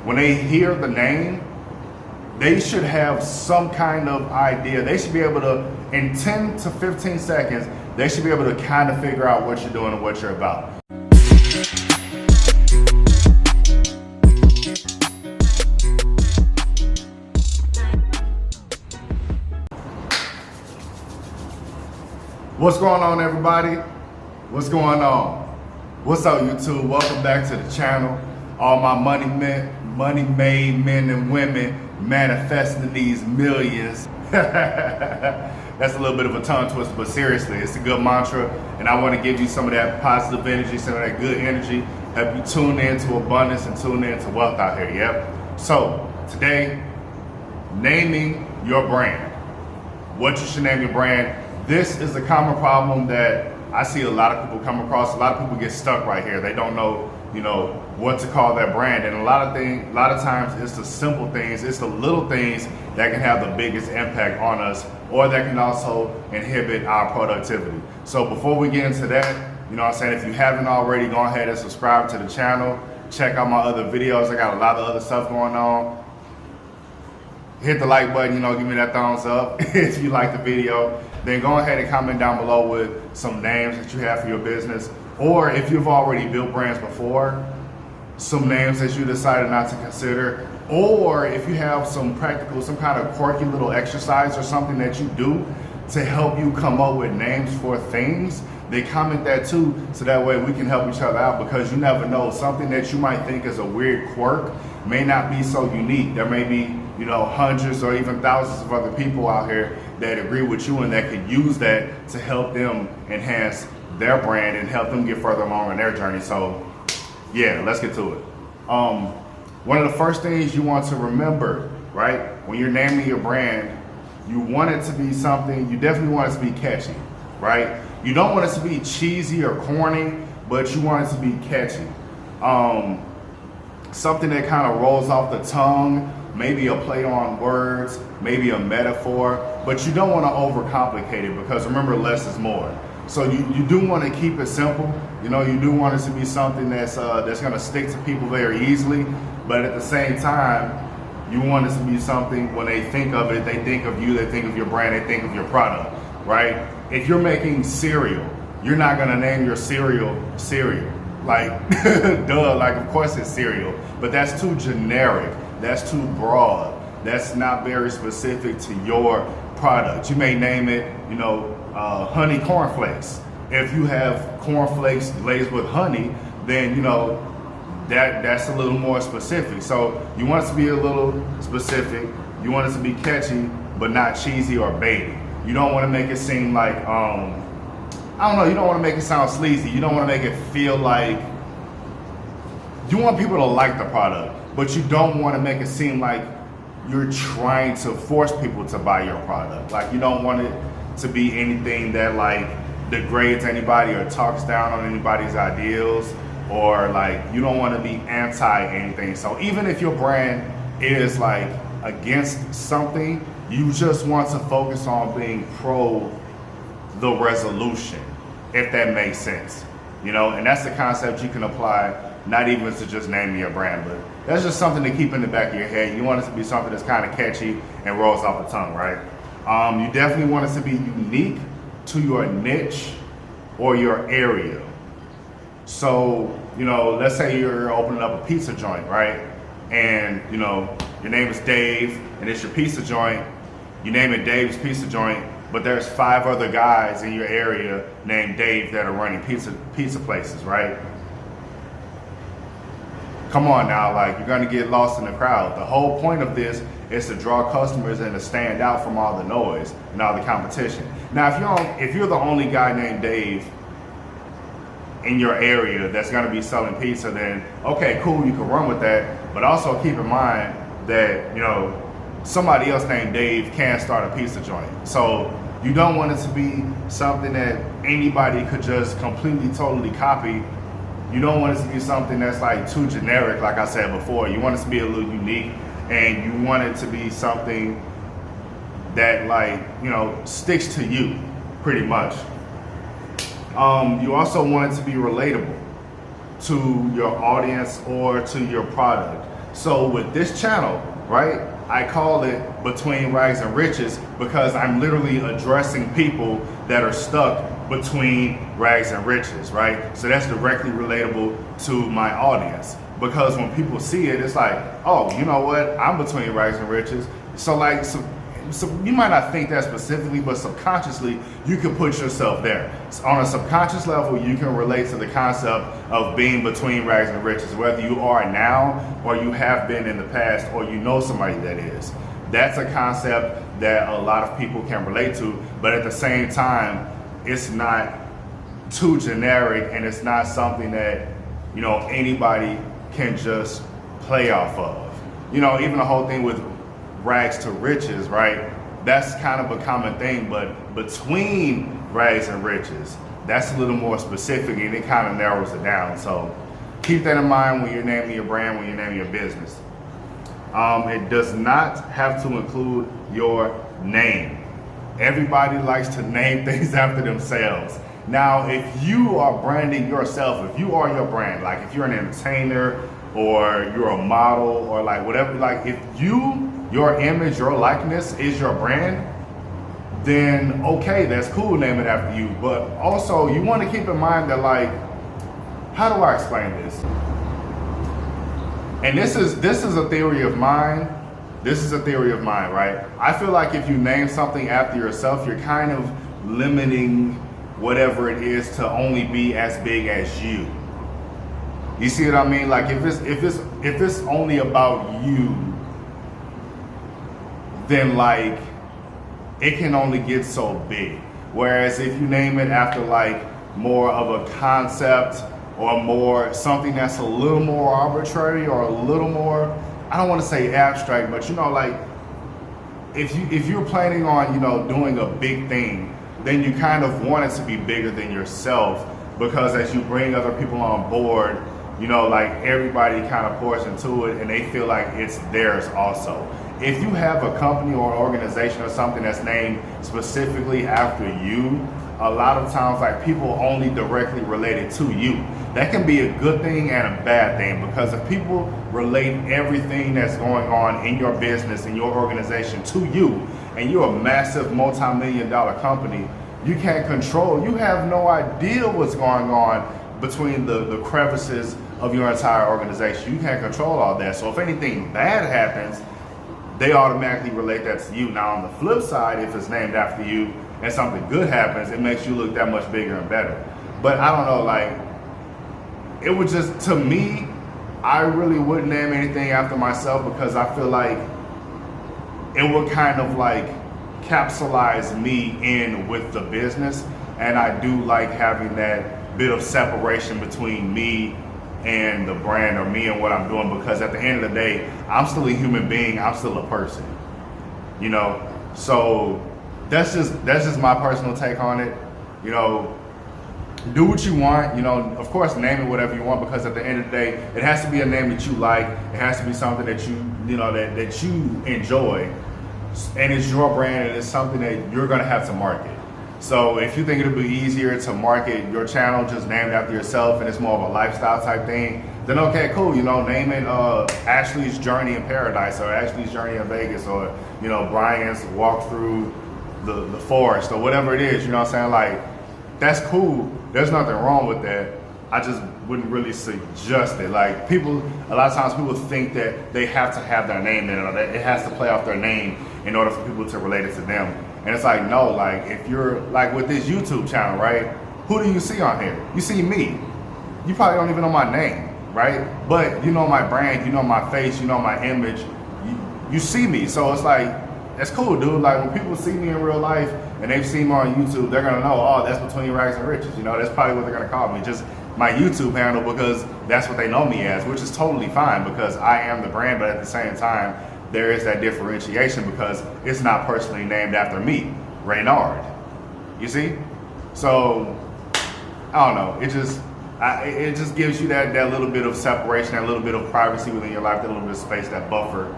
when they hear the name, they should have some kind of idea. They should be able to, in 10 to 15 seconds, they should be able to kind of figure out what you're doing and what you're about. What's going on, everybody? What's going on? What's up, YouTube? Welcome back to the channel. All my money-made men and women manifesting these millions. That's a little bit of a tongue twister, but seriously, it's a good mantra, and I want to give you some of that positive energy, some of that good energy, help you tune into abundance and tune into wealth out here, yep? So, today, naming your brand. What you should name your brand. This is a common problem that I see a lot of people come across. A lot of people get stuck right here. They don't know, what to call their brand. And a lot of times it's the simple things, it's the little things that can have the biggest impact on us, or that can also inhibit our productivity. So before we get into that, if you haven't already, go ahead and subscribe to the channel. Check out my other videos. I got a lot of other stuff going on. Hit the like button, give me that thumbs up if you like the video. Then go ahead and comment down below with some names that you have for your business. Or if you've already built brands before, some names that you decided not to consider. Or if you have some kind of quirky little exercise or something that you do to help you come up with names for things, then comment that too, so that way we can help each other out, because you never know, something that you might think is a weird quirk may not be so unique. There may be, hundreds or even thousands of other people out here that agree with you and that could use that to help them enhance their brand and help them get further along in their journey. So yeah, let's get to it. One of the first things you want to remember, right, when you're naming your brand, you want it to be something, you definitely want it to be catchy, right? You don't want it to be cheesy or corny, but you want it to be catchy. Something that kind of rolls off the tongue, maybe a play on words, maybe a metaphor, but you don't want to overcomplicate it, because remember, less is more. So you do want to keep it simple. You do want it to be something that's going to stick to people very easily, but at the same time, you want it to be something, when they think of it, they think of you, they think of your brand, they think of your product, right? If you're making cereal, you're not going to name your cereal. Like, duh, like of course it's cereal, but that's too generic, that's too broad, that's not very specific to your product. You may name it, honey cornflakes. If you have cornflakes laced with honey, then that's a little more specific. So you want it to be a little specific, you want it to be catchy, but not cheesy or baity. You don't want to make it seem like, you don't want to make it sound sleazy. You don't want to make it feel like, you want people to like the product, but you don't want to make it seem like you're trying to force people to buy your product. Like, you don't want it to be anything that like degrades anybody or talks down on anybody's ideals, or like, you don't want to be anti anything. So even if your brand is like against something, you just want to focus on being pro the resolution, if that makes sense. And that's the concept you can apply, not even to just naming your brand, but that's just something to keep in the back of your head. You want it to be something that's kind of catchy and rolls off the tongue, right? You definitely want it to be unique to your niche or your area. So, let's say you're opening up a pizza joint, right? And, your name is Dave, and it's your pizza joint. You name it Dave's Pizza Joint, but there's 5 other guys in your area named Dave that are running pizza places, right? Come on now, like, you're gonna get lost in the crowd. The whole point of this is to draw customers and to stand out from all the noise and all the competition. Now, if you're the only guy named Dave in your area that's gonna be selling pizza, then okay, cool, you can run with that. But also keep in mind that, somebody else named Dave can start a pizza joint. So you don't want it to be something that anybody could just completely, totally copy. You don't want it to be something that's like too generic, like I said before. You want it to be a little unique, and you want it to be something that, like, sticks to you pretty much. You also want it to be relatable to your audience or to your product. So with this channel, right, I call it Between Rags and Riches because I'm literally addressing people that are stuck between rags and riches, right? So that's directly relatable to my audience, because when people see it, it's like, oh, you know what? I'm between rags and riches. So like, so you might not think that specifically, but subconsciously you can put yourself there. So on a subconscious level, you can relate to the concept of being between rags and riches, whether you are now or you have been in the past, or you know somebody that is. That's a concept that a lot of people can relate to, but at the same time, it's not too generic, and it's not something that, you know, anybody can just play off of. You know, even the whole thing with rags to riches, right? That's kind of a common thing, but between rags and riches, that's a little more specific, and it kind of narrows it down. So keep that in mind when you're naming your brand, when you're naming your business. It does not have to include your name. Everybody likes to name things after themselves. Now, if you are branding yourself, if you are your brand, like if you're an entertainer or you're a model or like whatever, like if your image, your likeness is your brand, then okay, that's cool, name it after you. But also you want to keep in mind that, like, how do I explain this? And this is a theory of mine. This is a theory of mine, right? I feel like if you name something after yourself, you're kind of limiting whatever it is to only be as big as you. You see what I mean? Like if it's only about you, then like it can only get so big. Whereas if you name it after like more of a concept, or more something that's a little more arbitrary, or a little more, I don't want to say abstract, but you know, like if you're planning on, you know, doing a big thing, then you kind of want it to be bigger than yourself, because as you bring other people on board, you know, like everybody kind of pours into it and they feel like it's theirs also. If you have a company or organization or something that's named specifically after you, a lot of times like people only directly related to you. That can be a good thing and a bad thing, because if people relate everything that's going on in your business, in your organization to you, and you're a massive multi-million-dollar company, you can't control, you have no idea what's going on between the crevices of your entire organization. You can't control all that. So if anything bad happens, they automatically relate that to you. Now on the flip side, if it's named after you and something good happens, it makes you look that much bigger and better. But I don't know, like, it would just, to me, I really wouldn't name anything after myself, because I feel like it would kind of like capsulize me in with the business. And I do like having that bit of separation between me and the brand, or me and what I'm doing, because at the end of the day, I'm still a human being, I'm still a person, you know? So that's just my personal take on it. You know, do what you want, you know, of course name it whatever you want, because at the end of the day, it has to be a name that you like, it has to be something that you know, that you enjoy, and it's your brand, and it's something that you're gonna have to market. So if you think it'll be easier to market your channel just named after yourself, and it's more of a lifestyle type thing, then okay, cool, you know, name it Ashley's Journey in Paradise, or Ashley's Journey in Vegas, or, you know, Brian's Walk Through the Forest, or whatever it is, you know what I'm saying? Like, that's cool, there's nothing wrong with that. I just wouldn't really suggest it. Like, people, a lot of times people think that they have to have their name in it, or that it has to play off their name in order for people to relate it to them. And it's like, no, like if you're like with this YouTube channel, right? Who do you see on here? You see me. You probably don't even know my name, right? But you know my brand, you know my face, you know my image, you see me. So it's like, that's cool, dude. Like when people see me in real life and they've seen me on YouTube, they're gonna know, oh, that's Between Rags and Riches. You know, that's probably what they're gonna call me. Just my YouTube handle, because that's what they know me as, which is totally fine, because I am the brand, but at the same time, there is that differentiation, because it's not personally named after me, Reynard. You see? So, I don't know. It just gives you that little bit of separation, that little bit of privacy within your life, that little bit of space, that buffer,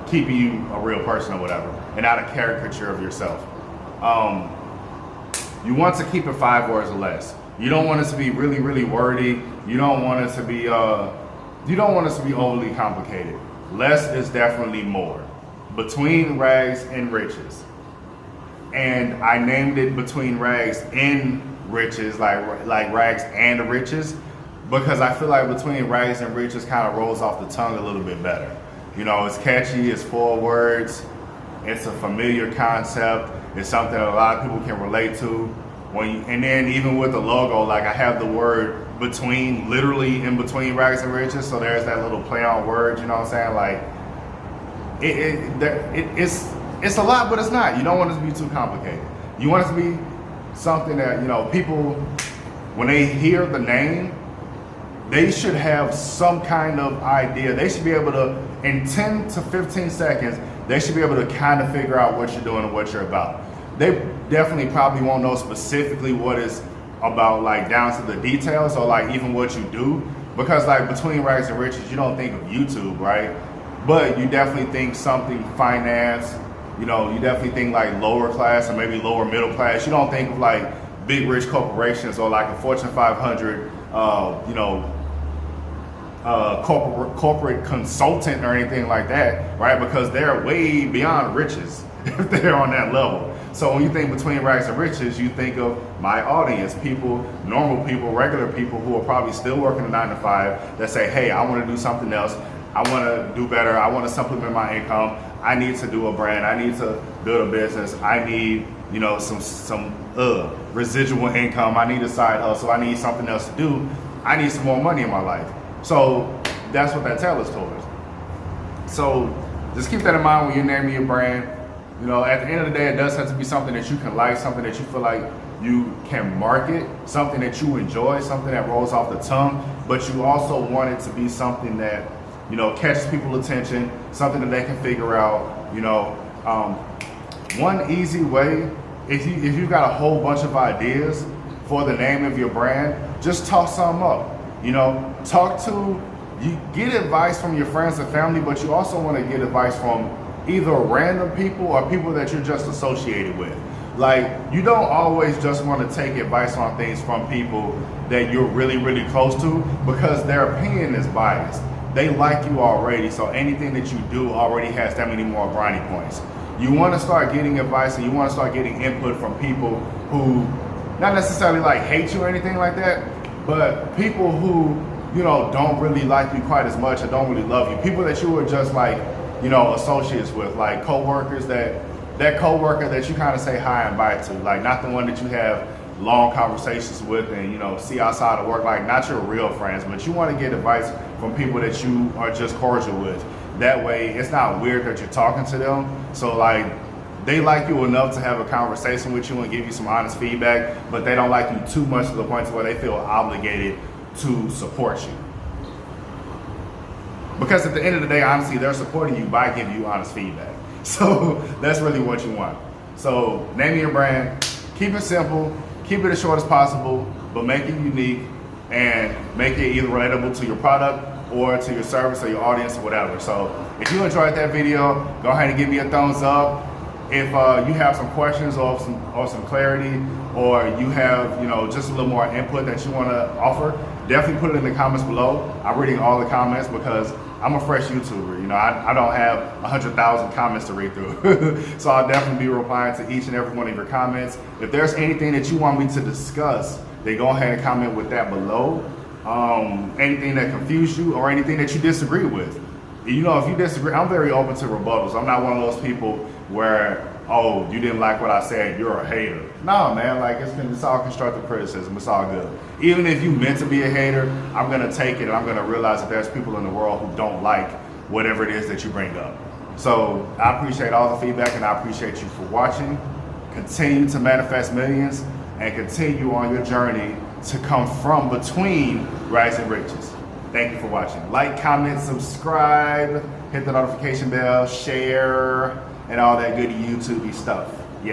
keeping you a real person or whatever, and not a caricature of yourself. You want to keep it 5 words or less. You don't want it to be really, really wordy. You don't want it to be you don't want us to be overly complicated. Less is definitely more. Between rags and riches. And I named it between rags and riches, like rags and riches, because I feel like between rags and riches kind of rolls off the tongue a little bit better. You know, it's catchy, it's 4 words, it's a familiar concept, it's something that a lot of people can relate to. And then even with the logo, like I have the word between, literally in between rags and riches, so there's that little play on words, you know what I'm saying? Like, it's a lot, but it's not. You don't want it to be too complicated. You want it to be something that, you know, people, when they hear the name, they should have some kind of idea. They should be able to, in 10 to 15 seconds, they should be able to kind of figure out what you're doing and what you're about. They definitely probably won't know specifically what it's about, like down to the details, or like even what you do, because like between rags and riches, you don't think of YouTube, right? But you definitely think something finance, you know, you definitely think like lower class or maybe lower middle class. You don't think of like big rich corporations or like a Fortune 500, you know, corporate consultant or anything like that, right? Because they're way beyond riches if they're on that level. So when you think between rags and riches, you think of my audience, people, normal people, regular people who are probably still working a 9 to 5 that say, hey, I want to do something else. I want to do better. I want to supplement my income. I need to do a brand. I need to build a business. I need, you know, some residual income. I need a side hustle. I need something else to do. I need some more money in my life. So that's what that tailors towards. So just keep that in mind when you're naming your brand. You know, at the end of the day, it does have to be something that you can like, something that you feel like you can market, something that you enjoy, something that rolls off the tongue, but you also want it to be something that, you know, catches people's attention, something that they can figure out. You know, one easy way, if you've got a whole bunch of ideas for the name of your brand, just toss some up. You know, you get advice from your friends and family, but you also want to get advice from either random people or people that you're just associated with. Like, you don't always just want to take advice on things from people that you're really, really close to, because their opinion is biased. They like you already, so anything that you do already has that many more brownie points. You want to start getting advice and you want to start getting input from people who not necessarily like hate you or anything like that, but people who, you know, don't really like you quite as much or don't really love you. People that you are just like, you know, associates with, like co-workers, that co-worker that you kind of say hi and bye to, like not the one that you have long conversations with and, you know, see outside of work, like not your real friends, but you want to get advice from people that you are just cordial with. That way it's not weird that you're talking to them. So like, they like you enough to have a conversation with you and give you some honest feedback, but they don't like you too much to the point to where they feel obligated to support you. Because at the end of the day, honestly, they're supporting you by giving you honest feedback. So that's really what you want. So name your brand, keep it simple, keep it as short as possible, but make it unique and make it either relatable to your product or to your service or your audience or whatever. So if you enjoyed that video, go ahead and give me a thumbs up. If you have some questions or some clarity, or you have, you know, just a little more input that you want to offer, definitely put it in the comments below. I'm reading all the comments because I'm a fresh YouTuber. You know, I don't have 100,000 comments to read through. So I'll definitely be replying to each and every one of your comments. If there's anything that you want me to discuss, then go ahead and comment with that below. Anything that confused you or anything that you disagree with. You know, if you disagree, I'm very open to rebuttals. I'm not one of those people where, oh, you didn't like what I said, you're a hater. No, man, like it's all constructive criticism. It's all good. Even if you meant to be a hater, I'm gonna take it and I'm gonna realize that there's people in the world who don't like whatever it is that you bring up. So I appreciate all the feedback and I appreciate you for watching. Continue to manifest millions and continue on your journey to come from between rags and riches. Thank you for watching. Like, comment, subscribe, hit the notification bell, share, and all that good YouTube-y stuff.